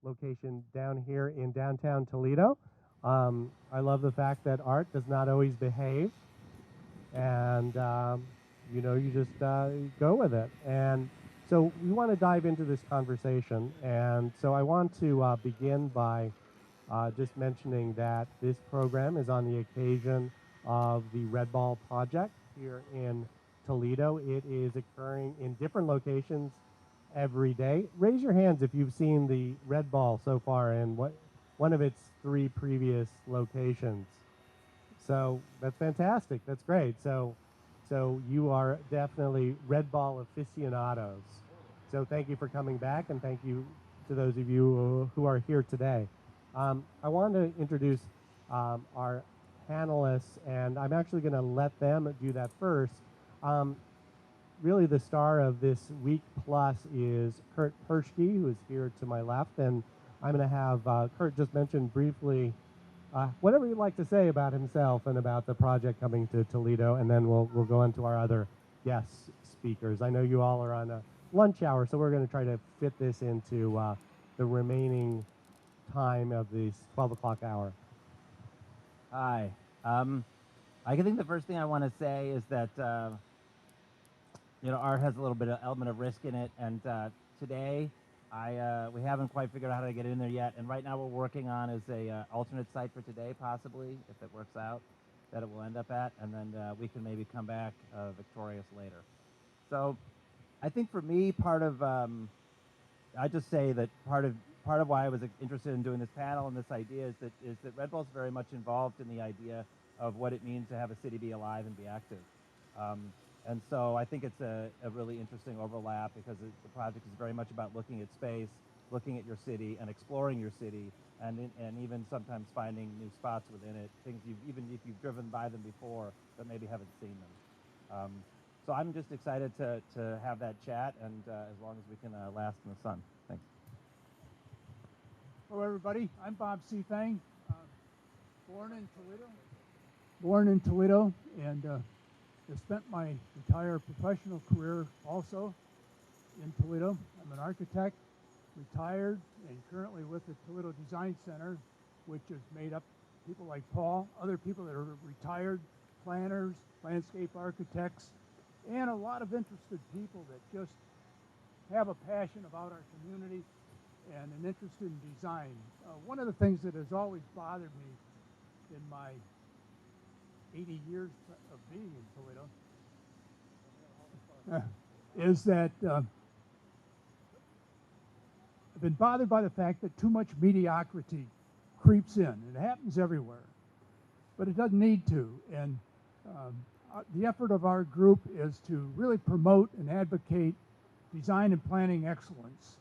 location down here in downtown Toledo. I love the fact that art does not always behave, and you just go with it. And so we want to dive into this conversation, and so I want to begin by just mentioning that this program is on the occasion of the RedBall Project here in Toledo. It is occurring in different locations every day. Raise your hands if you've seen the RedBall so far in one of its 3 previous locations. So that's fantastic. That's great. So you are definitely RedBall aficionados. So thank you for coming back, and thank you to those of you who are here today. I want to introduce our panelists, and I'm actually going to let them do that first. Really, the star of this week plus is Kurt Perschke, who is here to my left, and I'm going to have Kurt just mention briefly whatever you'd like to say about himself and about the project coming to Toledo, and then we'll go into our other guest speakers. I know you all are on a lunch hour, so we're going to try to fit this into the remaining time of this 12 o'clock hour. Hi. I think the first thing I want to say is that art has a little bit of element of risk in it, and today we haven't quite figured out how to get in there yet. And right now we're working on is a alternate site for today, possibly, if it works out, that it will end up at, and then we can maybe come back victorious later. So I think for me, I just say that part of why I was interested in doing this panel and this idea is that RedBall's very much involved in the idea of what it means to have a city be alive and be active. And so I think it's a really interesting overlap because the project is very much about looking at space, looking at your city, and exploring your city, and even sometimes finding new spots within it, things even if you've driven by them before but maybe haven't seen them. So I'm just excited to have that chat, and as long as we can last in the sun. Thanks. Hello, everybody. I'm Bob Seyfang, born in Toledo, and I spent my entire professional career also in Toledo. I'm an architect, retired, and currently with the Toledo Design Center, which is made up of people like Paul, other people that are retired planners, landscape architects, and a lot of interested people that just have a passion about our community and an interest in design. One of the things that has always bothered me in my 80 years of being in Toledo is that I've been bothered by the fact that too much mediocrity creeps in. It happens everywhere, but it doesn't need to. And the effort of our group is to really promote and advocate design and planning excellence,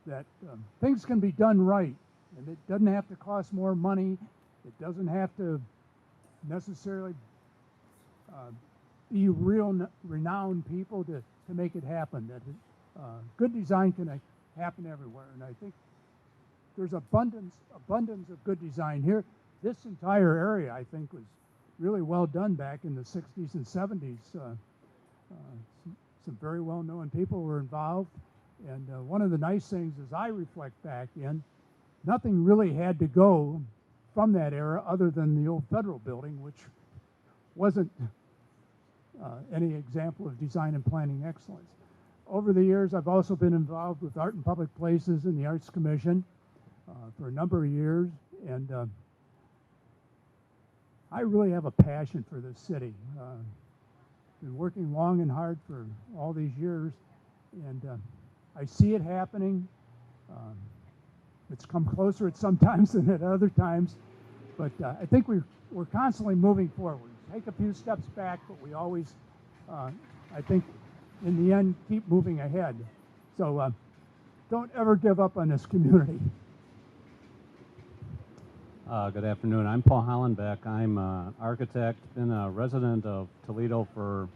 that things can be done right, and it doesn't have to cost more money. It doesn't have to necessarily be real renowned people to make it happen. That good design can happen everywhere, and I think there's abundance of good design here. This entire area, I think, was really well done back in the 60s and 70s. Some very well-known people were involved, and one of the nice things as I reflect back in, nothing really had to go from that era other than the old federal building, which wasn't any example of design and planning excellence. Over the years, I've also been involved with Art in Public Places and the Arts Commission for a number of years, and I really have a passion for this city. Been working long and hard for all these years, and I see it happening. It's come closer at some times than at other times, but I think we're constantly moving forward. Take a few steps back, but we always, I think, in the end, keep moving ahead. So don't ever give up on this community. Good afternoon. I'm Paul Hollenbeck. I'm an architect, been a resident of Toledo for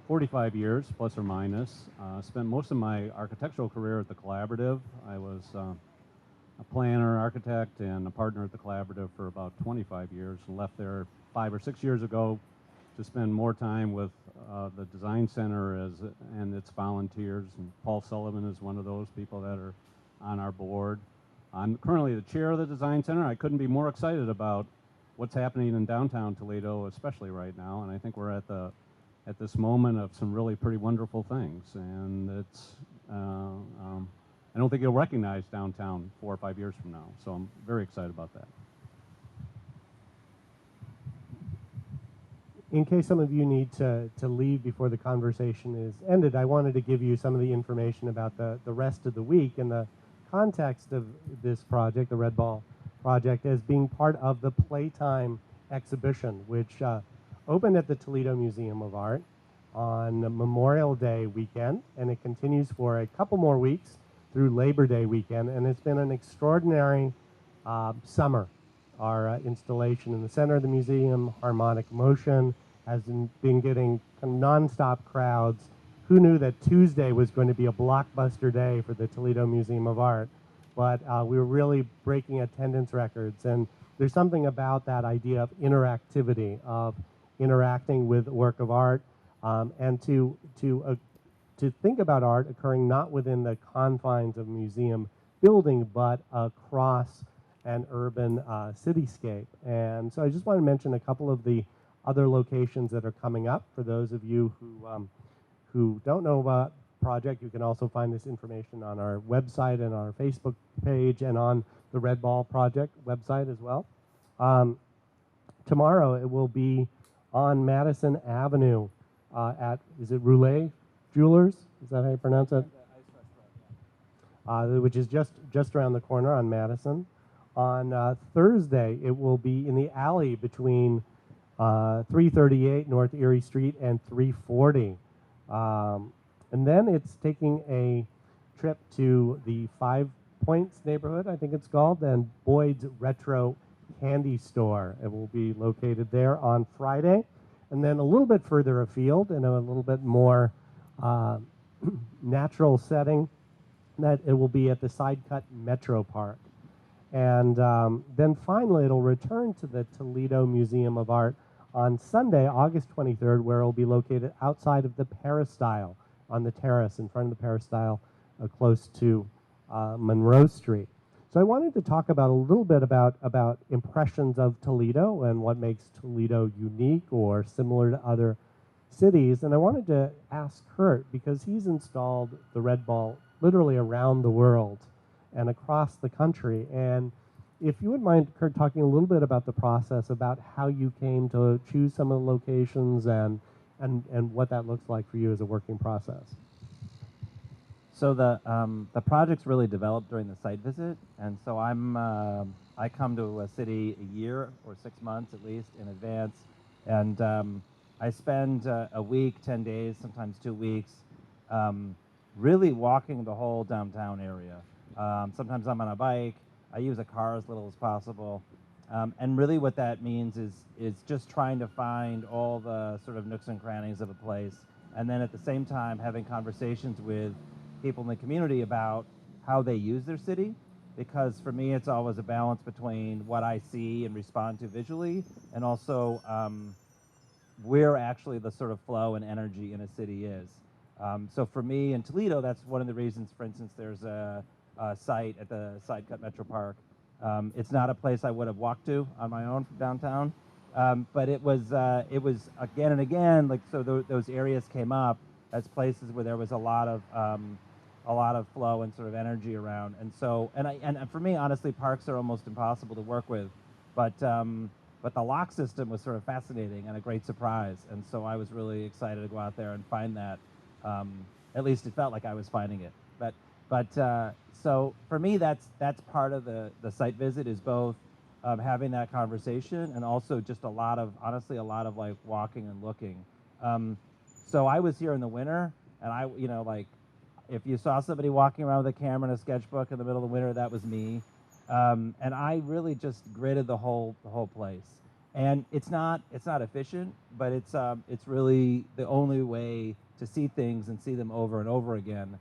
45 years, plus or minus. Spent most of my architectural career at the Collaborative. I was a planner, architect, and a partner at the Collaborative for about 25 years, and left there 5 or 6 years ago to spend more time with the Design Center and its volunteers. And Paul Sullivan is one of those people that are on our board. I'm currently the chair of the Design Center. I couldn't be more excited about what's happening in downtown Toledo, especially right now. And I think we're at this moment of some really pretty wonderful things. And it's I don't think you'll recognize downtown 4 or 5 years from now. So I'm very excited about that. In case some of you need to leave before the conversation is ended, I wanted to give you some of the information about the rest of the week and the context of this project, the RedBall Project, as being part of the Playtime exhibition, which opened at the Toledo Museum of Art on Memorial Day weekend, and it continues for a couple more weeks through Labor Day weekend, and it's been an extraordinary summer. Our installation in the center of the museum, Harmonic Motion, has been getting nonstop crowds. Who knew that Tuesday was going to be a blockbuster day for the Toledo Museum of Art? But we were really breaking attendance records, and there's something about that idea of interactivity, of interacting with a work of art, and to think about art occurring not within the confines of a museum building, but across an urban cityscape. And so I just want to mention a couple of the other locations that are coming up. For those of you who don't know about the project, you can also find this information on our website and our Facebook page and on the RedBall Project website as well. Tomorrow it will be on Madison Avenue at, is it Roulet Jewelers? Is that how you pronounce it? Which is just around the corner on Madison. On Thursday, it will be in the alley between 338 North Erie Street and 340. And then it's taking a trip to the 5 Points neighborhood, I think it's called, and Boyd's Retro Candy Store. It will be located there on Friday. And then a little bit further afield, in a little bit more natural setting, that it will be at the Sidecut Metro Park. And then finally, it'll return to the Toledo Museum of Art on Sunday, August 23rd, where it'll be located outside of the Peristyle, on the terrace in front of the Peristyle, close to Monroe Street. So I wanted to talk about a little bit about impressions of Toledo and what makes Toledo unique or similar to other cities. And I wanted to ask Kurt, because he's installed the RedBall literally around the world and across the country. And if you wouldn't mind, Kurt, talking a little bit about the process, about how you came to choose some of the locations and what that looks like for you as a working process. So the project's really developed during the site visit, and so I come to a city a year or 6 months at least in advance, and I spend a week, 10 days, sometimes 2 weeks, really walking the whole downtown area. Sometimes I'm on a bike. I use a car as little as possible, and really what that means is just trying to find all the sort of nooks and crannies of a place, and then at the same time having conversations with people in the community about how they use their city, because for me it's always a balance between what I see and respond to visually and also where actually the sort of flow and energy in a city is. So for me in Toledo, that's one of the reasons, for instance, there's a site at the Sidecut Metro Park. It's not a place I would have walked to on my own from downtown, but it was again and again, like, so those areas came up as places where there was a lot of flow and sort of energy around. And so, and for me, honestly, parks are almost impossible to work with, but the lock system was sort of fascinating and a great surprise. And so I was really excited to go out there and find that. At least it felt like I was finding it. But so for me, that's part of the site visit, is both having that conversation and also just honestly a lot of like walking and looking. So I was here in the winter, and like, if you saw somebody walking around with a camera and a sketchbook in the middle of the winter, that was me. And I really just gridded the whole place. And it's not efficient, but it's really the only way to see things and see them over and over again,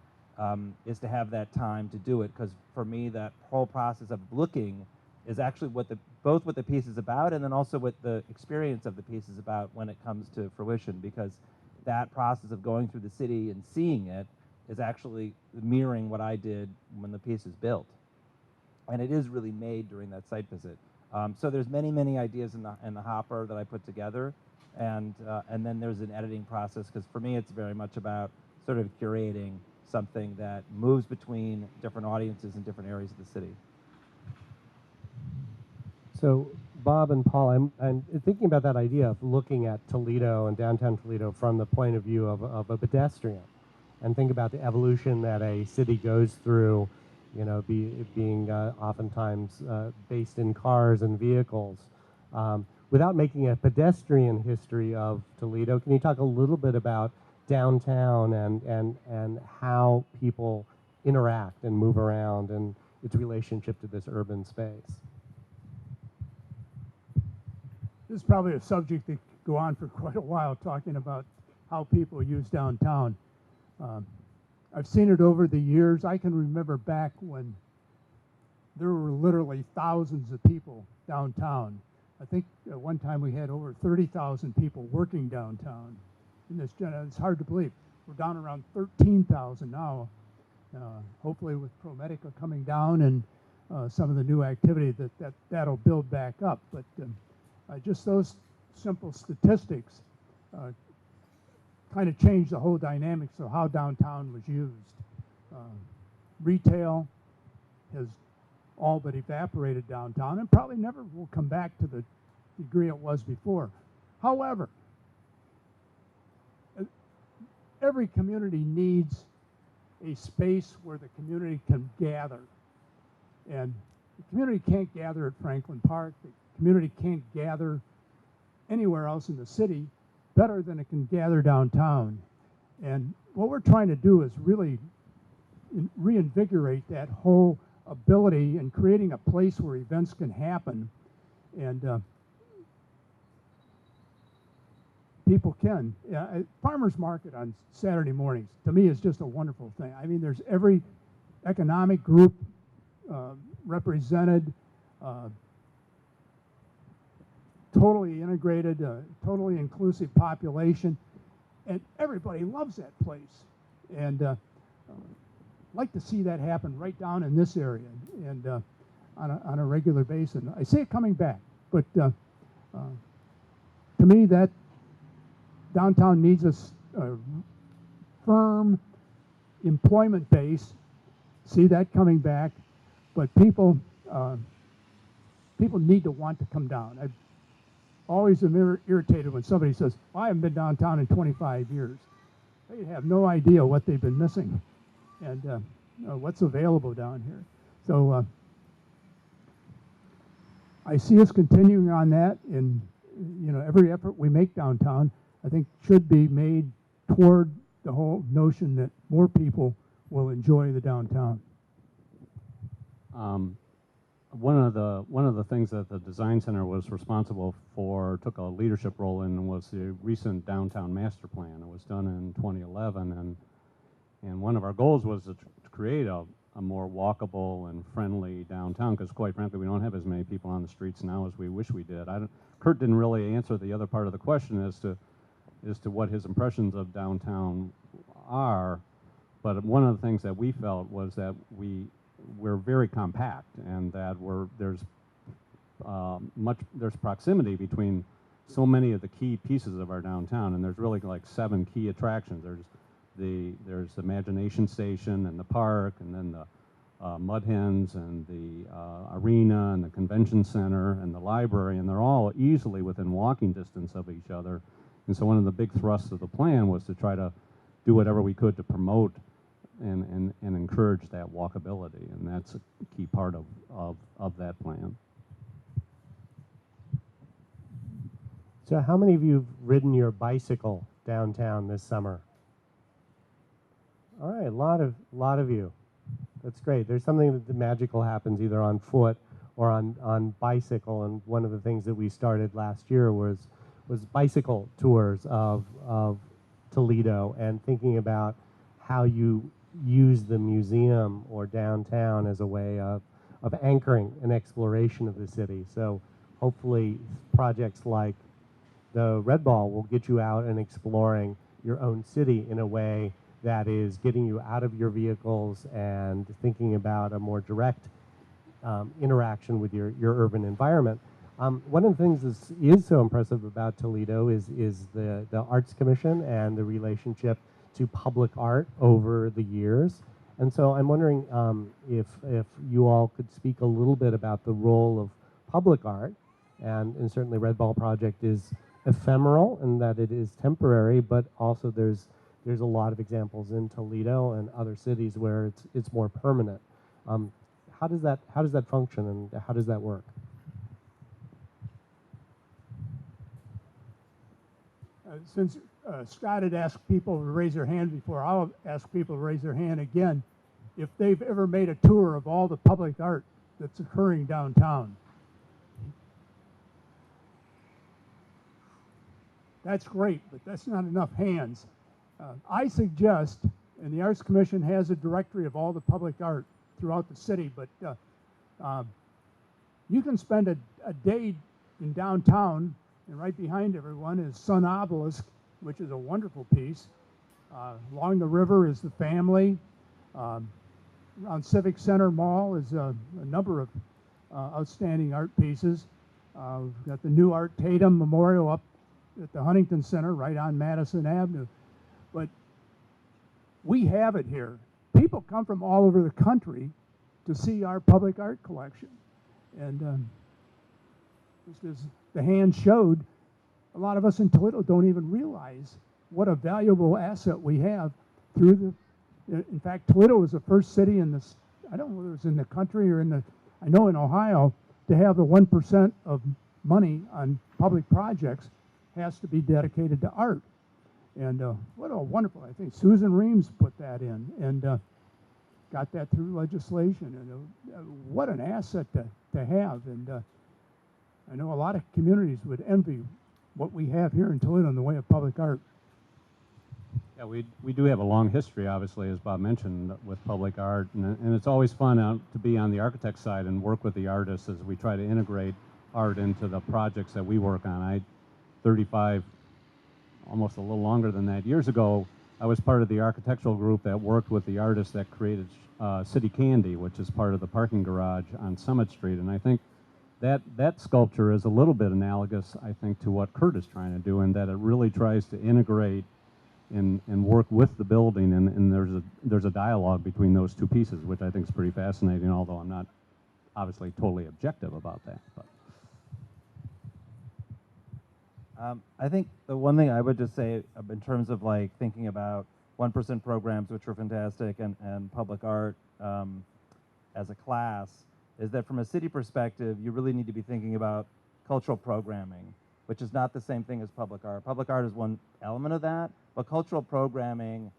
is to have that time to do it. Because for me, that whole process of looking is actually both what the piece is about, and then also what the experience of the piece is about when it comes to fruition. Because that process of going through the city and seeing it is actually mirroring what I did when the piece is built. and it is really made during that site visit. So there's many ideas in the hopper that I put together, and then there's an editing process, because for me it's very much about sort of curating something that moves between different audiences in different areas of the city. So, Bob and Paul, I'm thinking about that idea of looking at Toledo and downtown Toledo from the point of view of a pedestrian, and think about the evolution that a city goes through, you know, being oftentimes based in cars and vehicles. Without making a pedestrian history of Toledo, can you talk a little bit about downtown and how people interact and move around and its relationship to this urban space? This is probably a subject that could go on for quite a while, talking about how people use downtown. I've seen it over the years. I can remember back when there were literally thousands of people downtown. I think at one time we had over 30,000 people working downtown. It's hard to believe. We're down around 13,000 now. Hopefully with ProMedica coming down and some of the new activity that'll build back up. But just those simple statistics kind of changed the whole dynamics of how downtown was used. Retail has all but evaporated downtown and probably never will come back to the degree it was before. However, every community needs a space where the community can gather. And the community can't gather at Franklin Park. The community can't gather anywhere else in the city better than it can gather downtown. And what we're trying to do is really reinvigorate that whole ability and creating a place where events can happen. And people can. Farmers market on Saturday mornings, to me, is just a wonderful thing. I mean, there's every economic group represented, totally integrated, totally inclusive population, and everybody loves that place. And like to see that happen right down in this area and on a regular basis. I see it coming back, but to me, that downtown needs a firm employment base. See that coming back, but people need to want to come down. I always am irritated when somebody says, "I haven't been downtown in 25 years." They have no idea what they've been missing and what's available down here. So I see us continuing on that, and every effort we make downtown, I think, should be made toward the whole notion that more people will enjoy the downtown. One of the things that the Design Center was responsible for, took a leadership role in, was the recent downtown master plan. It was done in 2011, and one of our goals was to create a more walkable and friendly downtown, because quite frankly, we don't have as many people on the streets now as we wish we did. Kurt didn't really answer the other part of the question as to what his impressions of downtown are, but one of the things that we felt was that we're very compact, and that there's proximity between so many of the key pieces of our downtown, and there's really like 7 key attractions. There's the Imagination Station and the park, and then the Mud Hens and the arena and the convention center and the library, and they're all easily within walking distance of each other. And so one of the big thrusts of the plan was to try to do whatever we could to promote and encourage that walkability, and that's a key part of that plan. So how many of you have ridden your bicycle downtown this summer? All right, a lot of you. That's great. There's something that magical happens either on foot or on bicycle, and one of the things that we started last year was bicycle tours of Toledo, and thinking about how you use the museum or downtown as a way of anchoring an exploration of the city. So hopefully projects like the RedBall will get you out and exploring your own city in a way that is getting you out of your vehicles and thinking about a more direct interaction with your urban environment. One of the things is so impressive about Toledo is the Arts Commission and the relationship to public art over the years. And so I'm wondering if you all could speak a little bit about the role of public art, and certainly RedBall Project is ephemeral in that it is temporary, but also there's a lot of examples in Toledo and other cities where it's more permanent. How does that function, and how does that work? Since Scott had asked people to raise their hand before, I'll ask people to raise their hand again if they've ever made a tour of all the public art that's occurring downtown. That's great, but that's not enough hands. I suggest, and the Arts Commission has a directory of all the public art throughout the city, but you can spend a day in downtown, and right behind everyone is Sun Obelisk, which is a wonderful piece. Along the river is the Family. Around Civic Center Mall is a number of outstanding art pieces. We've got the new Art Tatum Memorial up at the Huntington Center right on Madison Avenue. But we have it here. People come from all over the country to see our public art collection. And just as the hand showed, a lot of us in Toledo don't even realize what a valuable asset we have through in fact, Toledo was the first city in this, I don't know whether it was in the country or I know in Ohio, to have the 1% of money on public projects has to be dedicated to art. And what a wonderful, I think Susan Reams put that in and got that through legislation. And what an asset to have. And I know a lot of communities would envy what we have here in Toledo in the way of public art. Yeah, we do have a long history, obviously, as Bob mentioned, with public art, and it's always fun to be on the architect side and work with the artists as we try to integrate art into the projects that we work on. 35, almost a little longer than that, years ago, I was part of the architectural group that worked with the artists that created City Candy, which is part of the parking garage on Summit Street, and I think that sculpture is a little bit analogous, I think, to what Kurt is trying to do, in that it really tries to integrate and work with the building, and there's a dialogue between those two pieces, which I think is pretty fascinating, although I'm not obviously totally objective about that. But. I think the one thing I would just say in terms of like thinking about 1% programs, which are fantastic, and public art as a class, is that from a city perspective, you really need to be thinking about cultural programming, which is not the same thing as public art. Public art is one element of that, but cultural programming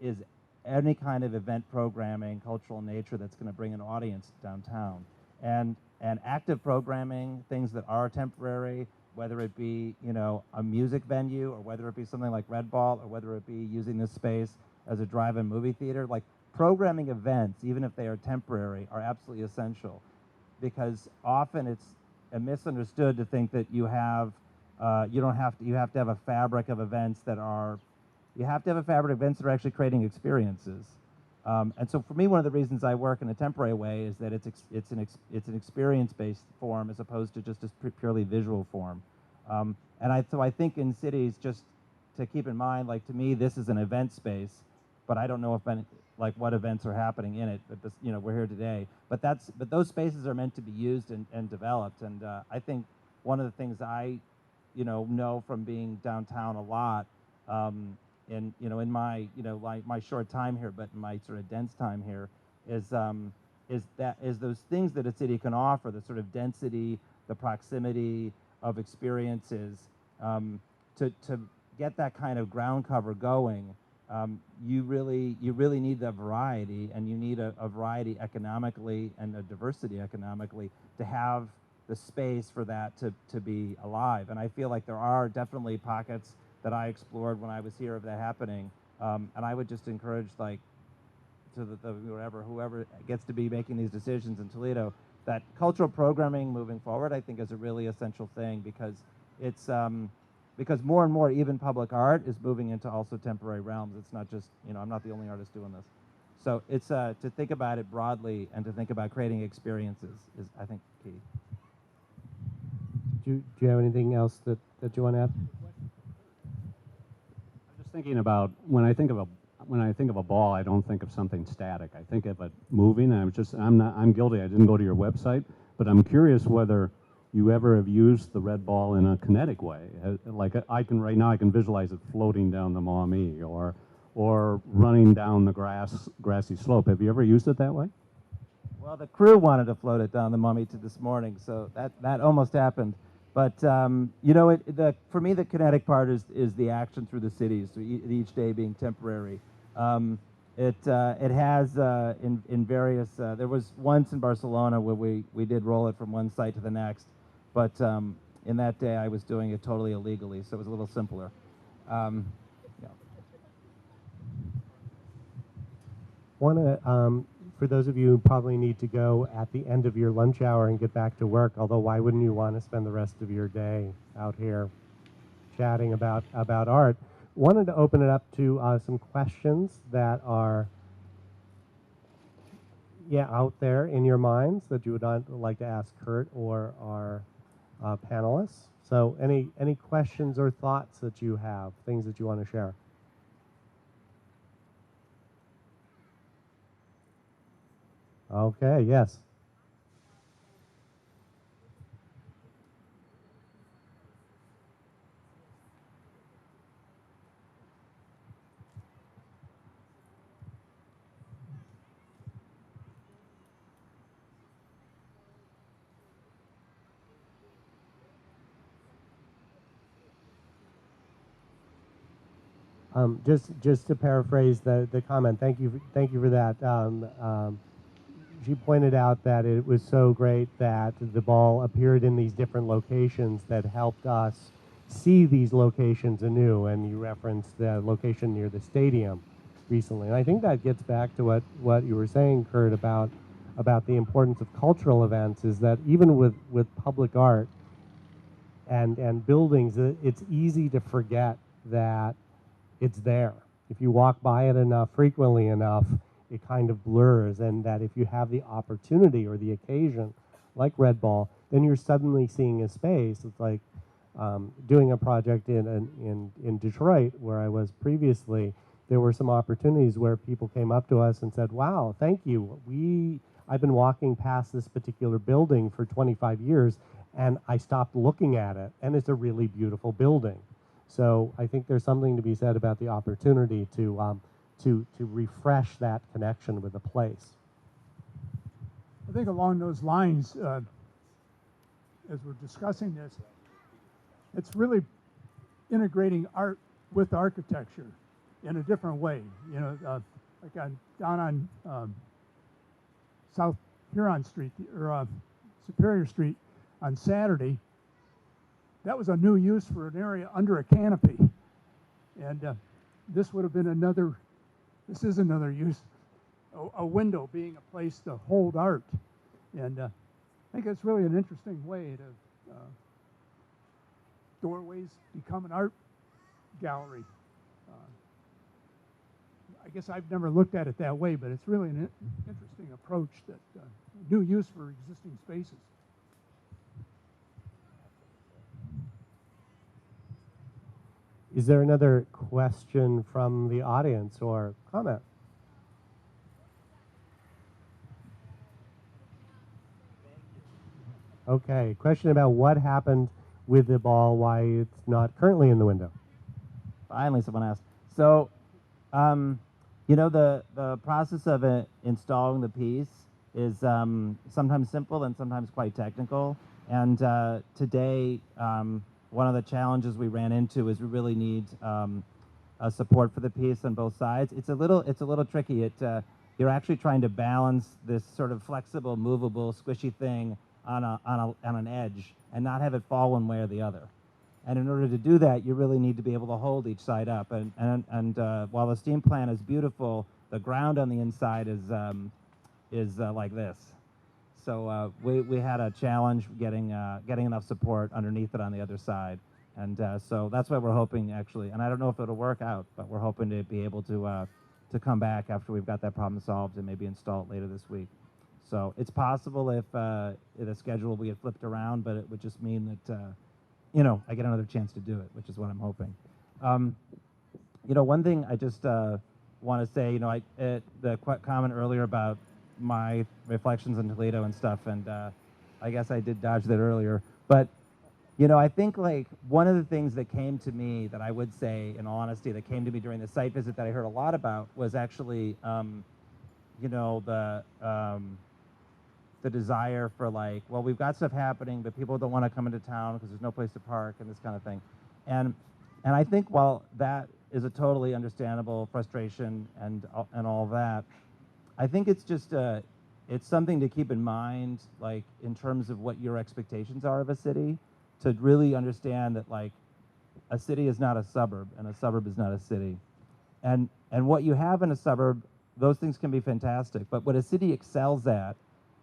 is any kind of event programming, cultural nature that's going to bring an audience downtown. And active programming, things that are temporary, whether it be, you know, a music venue, or whether it be something like RedBall, or whether it be using this space as a drive-in movie theater, like programming events, even if they are temporary, are absolutely essential, because often it's misunderstood to think that you have you have to have a fabric of events that are actually creating experiences. And so for me, one of the reasons I work in a temporary way is that it's an experience-based form as opposed to just a purely visual form. So I think in cities, just to keep in mind, like to me, this is an event space, but I don't know what events are happening in it. But this, you know, we're here today. But those spaces are meant to be used and developed. And I think one of the things I know from being downtown a lot, in my my short time here, but in my sort of dense time here, is those things that a city can offer, the sort of density, the proximity of experiences, to get that kind of ground cover going. You really need the variety, and you need a variety economically and a diversity economically to have the space for that to be alive. And I feel like there are definitely pockets that I explored when I was here of that happening. And I would just encourage, like, to whoever gets to be making these decisions in Toledo, that cultural programming moving forward, I think, is a really essential thing, because it's because more and more even public art is moving into also temporary realms. It's not just, I'm not the only artist doing this. So it's to think about it broadly and to think about creating experiences is, I think, key. Do you have anything else that you want to add? I'm just thinking about when I think of a ball, I don't think of something static. I think of it moving. I'm guilty. I didn't go to your website, but I'm curious whether you ever have used the red ball in a kinetic way. Like right now I can visualize it floating down the Maumee or running down the grassy slope. Have you ever used it that way? Well, the crew wanted to float it down the Mummy to this morning, so that almost happened. But you know, for me, the kinetic part is the action through the cities, so each day being temporary. It has in various. There was once in Barcelona where we did roll it from one site to the next, but in that day I was doing it totally illegally, so it was a little simpler. Yeah. Want to, for those of you who probably need to go at the end of your lunch hour and get back to work, although why wouldn't you want to spend the rest of your day out here chatting about art? Wanted to open it up to some questions that are out there in your minds that you would like to ask Kurt or our panelists. So any questions or thoughts that you have, things that you want to share? Okay, yes. Just to paraphrase the comment, thank you for that. She pointed out that it was so great that the ball appeared in these different locations that helped us see these locations anew, and you referenced the location near the stadium recently. And I think that gets back to what you were saying, Kurt, about the importance of cultural events, is that even with public art and buildings, it's easy to forget that it's there. If you walk by it enough, frequently enough, it kind of blurs, and that if you have the opportunity or the occasion, like RedBall, then you're suddenly seeing a space. It's like doing a project in Detroit, where I was previously. There were some opportunities where people came up to us and said, "Wow, thank you. I've been walking past this particular building for 25 years, and I stopped looking at it, and it's a really beautiful building." So I think there's something to be said about the opportunity to refresh that connection with a place. I think along those lines, as we're discussing this, it's really integrating art with architecture in a different way. You know, like down on South Huron Street or Superior Street on Saturday. That was a new use for an area under a canopy, and this would have been another. This is another use, a window being a place to hold art, and I think it's really an interesting way to doorways become an art gallery. I guess I've never looked at it that way, but it's really an interesting approach that new use for existing spaces. Is there another question from the audience or comment? Okay, question about what happened with the ball, why it's not currently in the window. Finally, someone asked. So, you know, the process of installing the piece is sometimes simple and sometimes quite technical. And today, one of the challenges we ran into is we really need a support for the piece on both sides. It's a little tricky. You're actually trying to balance this sort of flexible, movable, squishy thing on an edge and not have it fall one way or the other. And in order to do that, you really need to be able to hold each side up. And while the steam plant is beautiful, the ground on the inside is like this. So we had a challenge getting enough support underneath it on the other side, and so that's why we're hoping, actually, and I don't know if it'll work out, but we're hoping to be able to to come back after we've got that problem solved and maybe install it later this week. So it's possible if the schedule will get flipped around, but it would just mean that, you know, I get another chance to do it, which is what I'm hoping. You know, one thing I just want to say, you know, the comment earlier about my reflections on Toledo and stuff, and I guess I did dodge that earlier, but you know, I think like one of the things that came to me that I would say, in all honesty, that came to me during the site visit that I heard a lot about was actually, you know, the desire for like, well, we've got stuff happening, but people don't want to come into town because there's no place to park and this kind of thing. And I think while that is a totally understandable frustration and all that, I think it's just it's something to keep in mind, like in terms of what your expectations are of a city, to really understand that like a city is not a suburb and a suburb is not a city. And what you have in a suburb, those things can be fantastic, but what a city excels at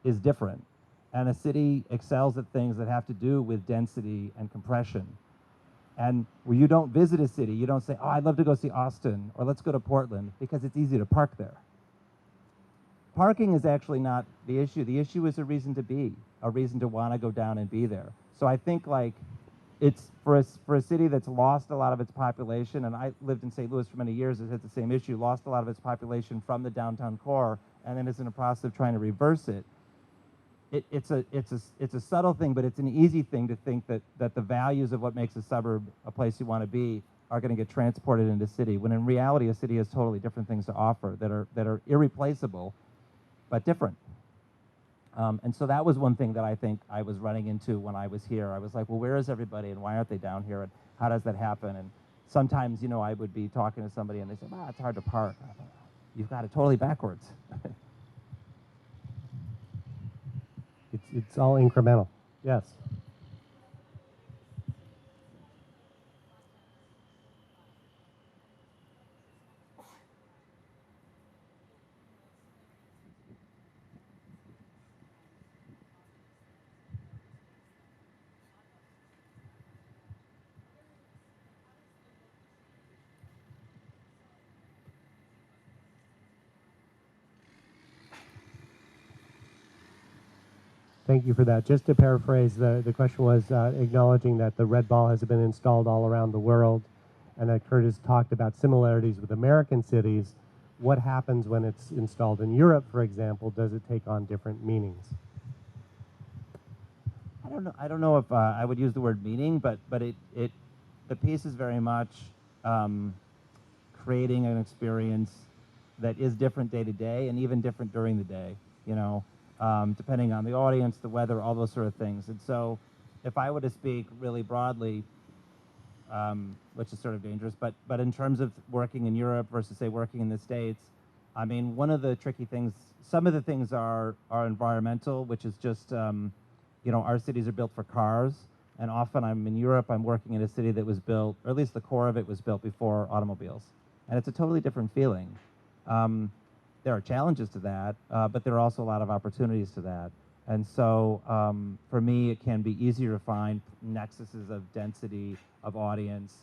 is different. And a city excels at things that have to do with density and compression. And when you don't visit a city, you don't say, oh, I'd love to go see Austin, or let's go to Portland, because it's easy to park there. Parking is actually not the issue. The issue is a reason to be, a reason to want to go down and be there. So I think like it's for a city that's lost a lot of its population, and I lived in St. Louis for many years, it had the same issue, lost a lot of its population from the downtown core, and then is in the process of trying to reverse it. It's a subtle thing, but it's an easy thing to think that the values of what makes a suburb a place you want to be are going to get transported into a city, when in reality a city has totally different things to offer that are irreplaceable, but different. And so that was one thing that I think I was running into when I was here. I was like, well, where is everybody and why aren't they down here and how does that happen? And sometimes, you know, I would be talking to somebody and they say, wow, it's hard to park. I thought, you've got it totally backwards. It's all incremental. Yes. Thank you for that. Just to paraphrase, the question was acknowledging that the RedBall has been installed all around the world, and that Kurt has talked about similarities with American cities. What happens when it's installed in Europe, for example? Does it take on different meanings? I don't know if I would use the word meaning, but the piece is very much creating an experience that is different day to day and even different during the day, you know, depending on the audience, the weather, all those sort of things. And so if I were to speak really broadly, which is sort of dangerous, but in terms of working in Europe versus, say, working in the States, I mean, one of the tricky things, some of the things are environmental, which is just, you know, our cities are built for cars, and often I'm in Europe, I'm working in a city that was built, or at least the core of it was built before automobiles. And it's a totally different feeling. There are challenges to that, but there are also a lot of opportunities to that. And so for me, it can be easier to find nexuses of density, of audience,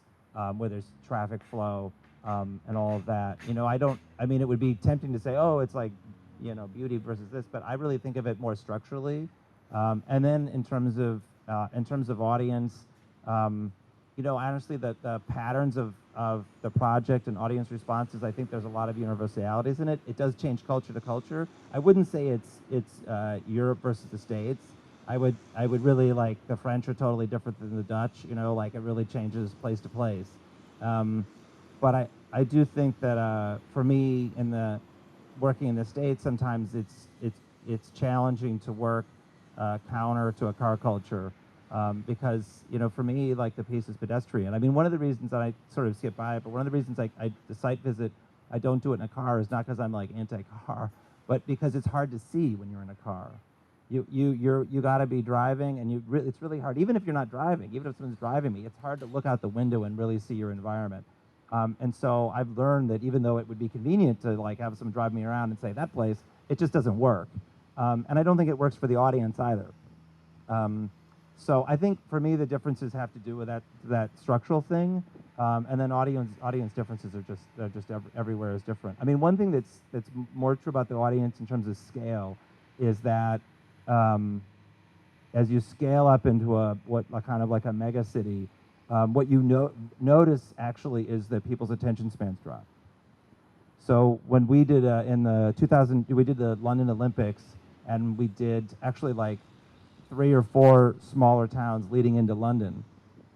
where there's traffic flow, and all of that. You know, I mean, it would be tempting to say, oh, it's like, you know, beauty versus this, but I really think of it more structurally. And then in terms of audience, you know, honestly, the patterns of the project and audience responses, I think there's a lot of universalities in it. It does change culture to culture. I wouldn't say it's Europe versus the States. I would really, like, the French are totally different than the Dutch. You know, like, it really changes place to place. But I do think that for me, working in the States, sometimes it's challenging to work counter to a car culture. Because, you know, for me, like, the piece is pedestrian. I mean, one of the reasons that I sort of skip by it, but one of the reasons the site visit, I don't do it in a car is not because I'm, like, anti-car, but because it's hard to see when you're in a car. You got to be driving, and it's really hard. Even if you're not driving, even if someone's driving me, it's hard to look out the window and really see your environment. And so I've learned that even though it would be convenient to, like, have someone drive me around and say, that place, it just doesn't work. And I don't think it works for the audience either. So I think for me the differences have to do with that structural thing, And then audience differences are just everywhere is different. I mean, one thing that's more true about the audience in terms of scale is that as you scale up into kind of like a mega city, what you notice actually is that people's attention spans drop. So when we did in the 2000, we did the London Olympics, and we did actually like 3 or 4 smaller towns leading into London.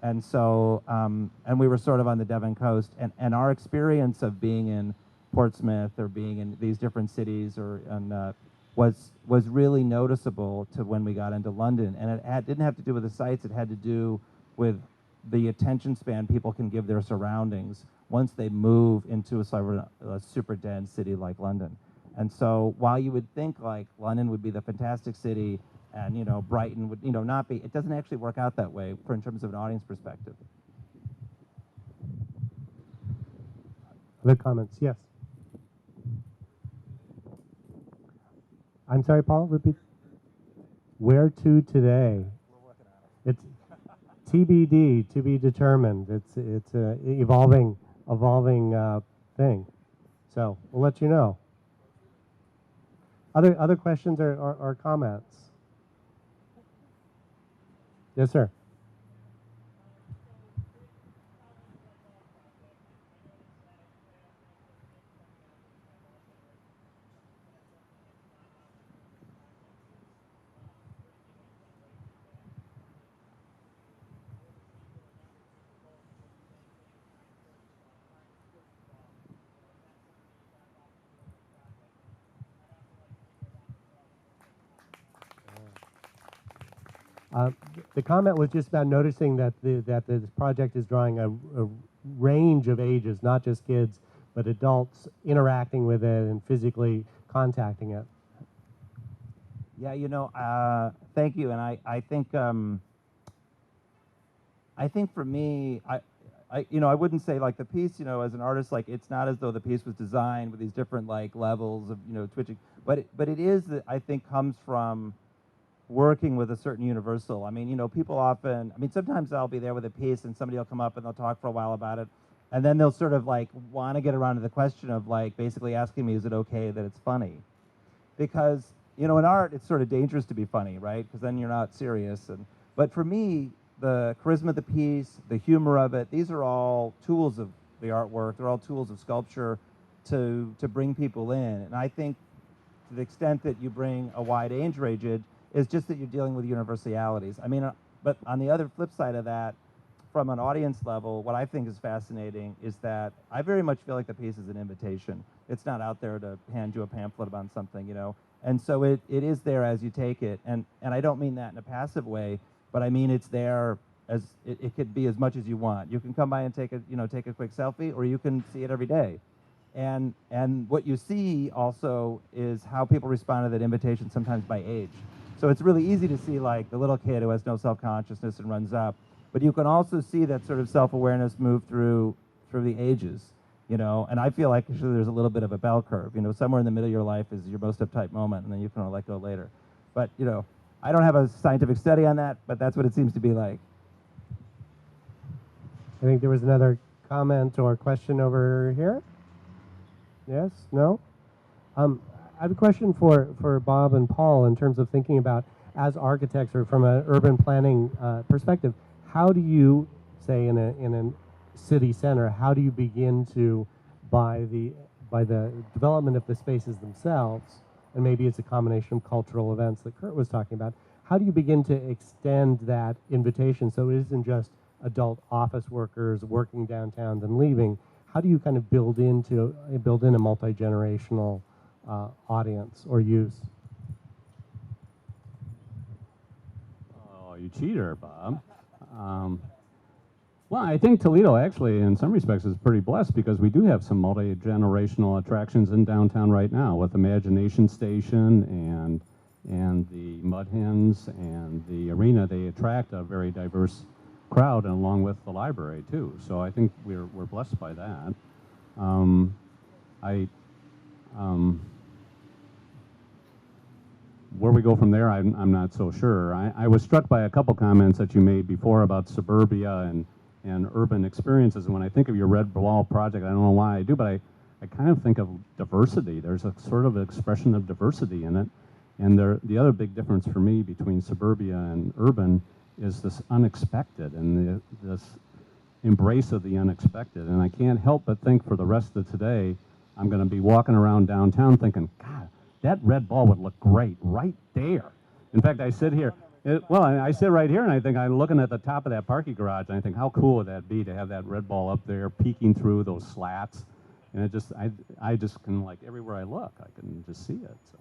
And so, and we were sort of on the Devon coast, and our experience of being in Portsmouth or being in these different cities was really noticeable to when we got into London. And it didn't have to do with the sites, it had to do with the attention span people can give their surroundings once they move into a super dense city like London. And so while you would think like London would be the fantastic city, and Brighton would not be, it doesn't actually work out that way in terms of an audience perspective. Other comments? Yes. I'm sorry, Paul, repeat. Where to today? We're working on it. It's TBD, to be determined. It's an evolving thing. So we'll let you know. Other questions or comments? Yes, sir. The comment was just about noticing that this project is drawing a range of ages, not just kids, but adults interacting with it and physically contacting it. Yeah, thank you. And I think for me, I wouldn't say like the piece, as an artist, like it's not as though the piece was designed with these different like levels of twitching, but it is that I think comes from working with a certain universal. I mean, people often, sometimes I'll be there with a piece and somebody will come up and they'll talk for a while about it, and then they'll sort of like want to get around to the question of like basically asking me, is it okay that it's funny? Because in art it's sort of dangerous to be funny, right? Because then you're not serious. But for me, the charisma of the piece, the humor of it, these are all tools of the artwork. They're all tools of sculpture to bring people in. And I think to the extent that you bring a wide age range, is just that you're dealing with universalities. But on the other flip side of that, from an audience level, what I think is fascinating is that I very much feel like the piece is an invitation. It's not out there to hand you a pamphlet about something, And so it is there as you take it. And I don't mean that in a passive way, but I mean it's there as it could be as much as you want. You can come by and take a quick selfie, or you can see it every day. And what you see also is how people respond to that invitation, sometimes by age. So it's really easy to see like the little kid who has no self-consciousness and runs up, but you can also see that sort of self-awareness move through the ages, and I feel like actually there's a little bit of a bell curve, somewhere in the middle of your life is your most uptight moment, and then you can let go later. But, I don't have a scientific study on that, but that's what it seems to be like. I think there was another comment or question over here. Yes? No? I have a question for Bob and Paul in terms of thinking about, as architects or from an urban planning perspective, how do you, say in a city center, how do you begin to, by the development of the spaces themselves, and maybe it's a combination of cultural events that Kurt was talking about, how do you begin to extend that invitation so it isn't just adult office workers working downtown and leaving? How do you kind of build in a multi-generational audience or use? Oh, you cheater, Bob. Well, I think Toledo actually, in some respects, is pretty blessed because we do have some multi-generational attractions in downtown right now with Imagination Station and the Mud Hens and the arena. They attract a very diverse crowd, and along with the library too. So I think we're blessed by that. Where we go from there, I'm not so sure. I was struck by a couple comments that you made before about suburbia and urban experiences. And when I think of your RedBall Project, I don't know why I do, but I kind of think of diversity. There's a sort of expression of diversity in it. And the other big difference for me between suburbia and urban is this unexpected and this embrace of the unexpected. And I can't help but think for the rest of today, I'm going to be walking around downtown thinking, God, that red ball would look great right there. In fact, I sit here, I sit right here and I think I'm looking at the top of that parking garage and I think, how cool would that be to have that red ball up there peeking through those slats? And I just can, like, everywhere I look, I can just see it. So.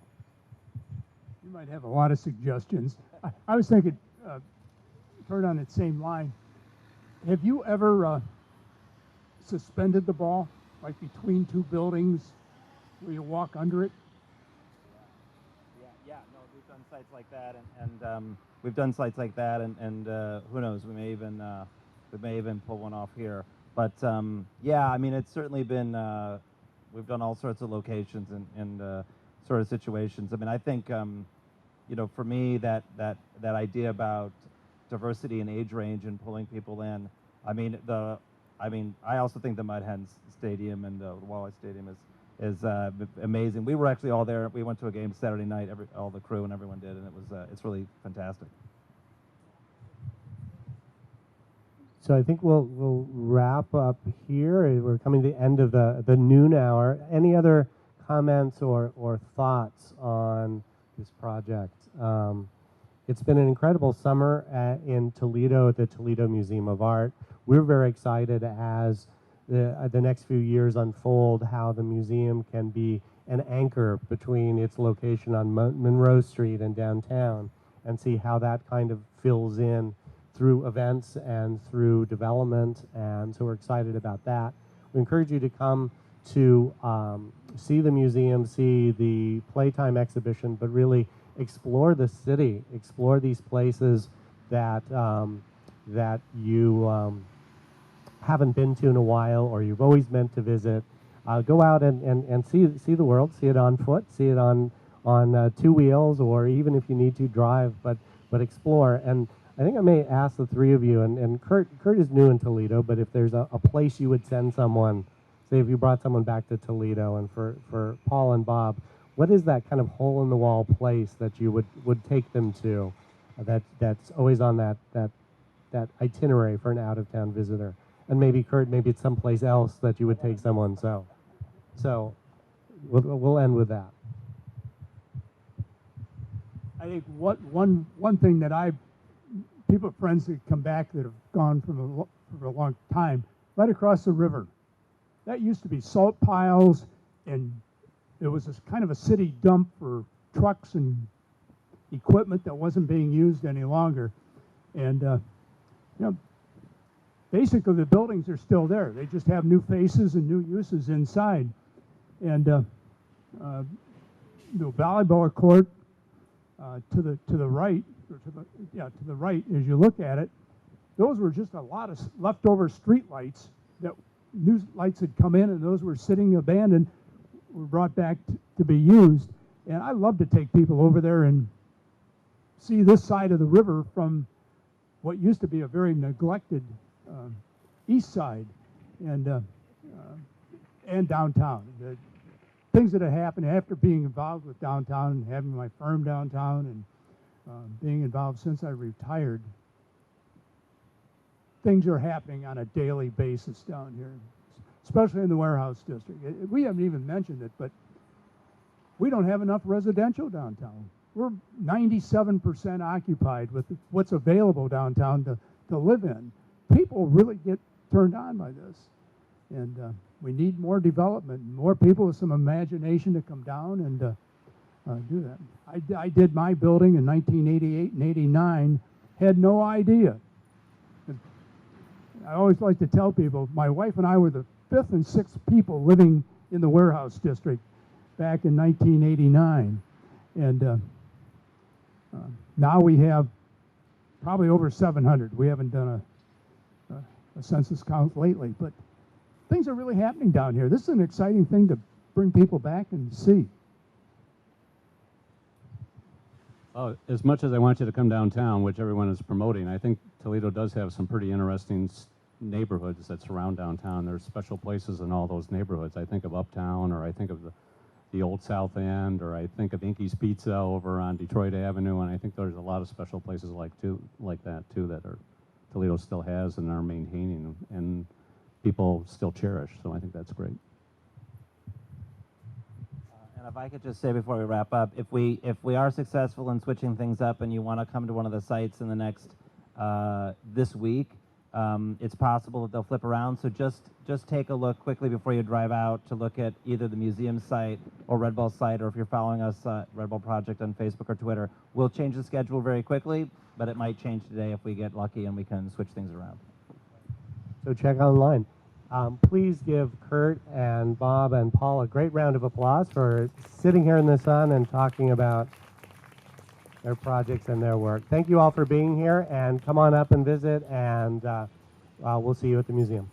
You might have a lot of suggestions. I was thinking, Kurt, on that same line, have you ever suspended the ball, like between two buildings, where you walk under it? Yeah, no, we've done sites like that, and we've done sites like that, and who knows, we may even pull one off here. But yeah, I mean, it's certainly been, we've done all sorts of locations and sort of situations. I mean, I think, you know, for me, that idea about diversity and age range and pulling people in, I mean, I also think the Mud Hens Stadium and the Walleye Stadium is amazing. We were actually all there. We went to a game Saturday night, all the crew and everyone did, and it was it's really fantastic. So I think we'll wrap up here. We're coming to the end of the noon hour. Any other comments or thoughts on this project? It's been an incredible summer in Toledo at the Toledo Museum of Art. We're very excited as the next few years unfold how the museum can be an anchor between its location on Monroe Street and downtown, and see how that kind of fills in through events and through development, and so we're excited about that. We encourage you to come to see the museum, see the Playtime exhibition, but really explore the city, explore these places that that you haven't been to in a while, or you've always meant to visit. Go out and see the world, see it on foot, see it on two wheels, or even if you need to drive, but explore. And I think I may ask the three of you, and Kurt is new in Toledo, but if there's a place you would send someone, say if you brought someone back to Toledo, and for Paul and Bob, what is that kind of hole-in-the-wall place that you would take them to that's always on that itinerary for an out-of-town visitor? And maybe, Kurt, maybe it's someplace else that you would take someone. So we'll end with that. I think one thing that people, friends that come back that have gone for a long time, right across the river. That used to be salt piles, and it was this kind of a city dump for trucks and equipment that wasn't being used any longer. And you know, basically the buildings are still there. They just have new faces and new uses inside. And the volleyball court to the right, or to the right as you look at it, those were just a lot of leftover street lights that new lights had come in, and those were sitting abandoned, were brought back to be used. And I love to take people over there and see this side of the river from what used to be a very neglected east side, and downtown. The things that have happened after being involved with downtown and having my firm downtown and being involved since I retired, things are happening on a daily basis down here, especially in the warehouse district. We haven't even mentioned it, but we don't have enough residential downtown. We're 97% occupied with what's available downtown to live in. People really get turned on by this. And we need more development, more people with some imagination to come down and do that. I did my building in 1988 and 89, had no idea. I always like to tell people, my wife and I were the 5th and 6th people living in the warehouse district back in 1989. And now we have probably over 700. We haven't done a census count lately, but things are really happening down here. This is an exciting thing to bring people back and see. Oh, as much as I want you to come downtown, which everyone is promoting, I think Toledo does have some pretty interesting neighborhoods that surround downtown. There's special places in all those neighborhoods. I think of Uptown, or I think of the Old South End, or I think of Inky's Pizza over on Detroit Avenue, and I think there's a lot of special places like that too that Toledo still has and are maintaining, and people still cherish. So I think that's great. And if I could just say before we wrap up, if we are successful in switching things up and you want to come to one of the sites in the next this week, it's possible that they'll flip around. So just take a look quickly before you drive out to look at either the museum site or RedBall site, or if you're following us RedBall Project on Facebook or Twitter. We'll change the schedule very quickly, but it might change today if we get lucky and we can switch things around. So check online. Please give Kurt and Bob and Paul a great round of applause for sitting here in the sun and talking about their projects and their work. Thank you all for being here, and come on up and visit, and we'll see you at the museum.